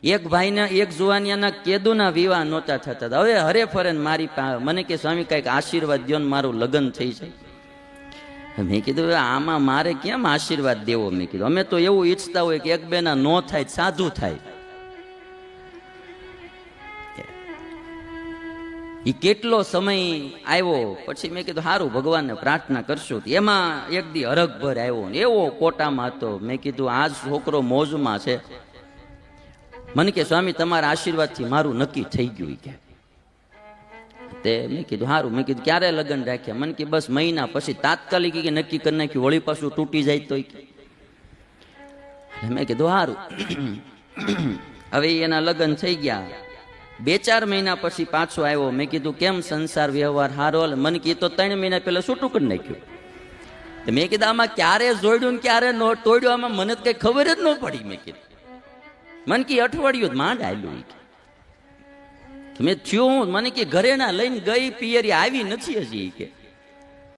એક ભાઈને એક જુવાનિયાના કેદુના વિવાહ નહોતા થતા. હવે હરે ફરે મારી પાસે મને કે સ્વામી કંઈક આશીર્વાદ દ્યો ને મારું લગ્ન થઈ જાય. મેં કીધું આમાં મારે કેમ આશીર્વાદ દેવો? મેં કીધું અમે તો એવું ઈચ્છતા હોય કે એક બેના નો થાય સાધુ થાય. એ કેટલો સમય આવ્યો પછી મેં કીધું સારું ભગવાનને પ્રાર્થના કરશું. એમાં એક દી હરખભર આવ્યો ને એવો કોટામાં હતો. મેં કીધું આ છોકરો મોજમાં છે. મને કે સ્વામી તમારા આશીર્વાદથી મારું નક્કી થઈ ગયું કે તે મેં કીધું સારું. મેં કીધું ક્યારે લગ્ન રાખ્યા? મને કે બસ મહિના પછી તાત્કાલિક કે નક્કી કરી નાખ્યું. વળી પાછું તૂટી જાય તો મેં કીધું સારું. હવે એના લગ્ન થઈ ગયા. 2-4 મહિના પછી પાછો આવ્યો. મેં કીધું કેમ સંસાર વ્યવહાર હારો? મને કીધું તો 3 મહિના પહેલા છૂટું કરી નાખ્યું. મેં કીધું આમાં ક્યારે જોડ્યું ને ક્યારે નો તોડ્યું આમાં મને કઈ ખબર જ ન પડી. મેં કીધું મને કે અઠવાડિયું માંડ આવેલું મેં થયું. મને કે ઘરે ના લઈને ગઈ પિયરી આવી નથી હજી કે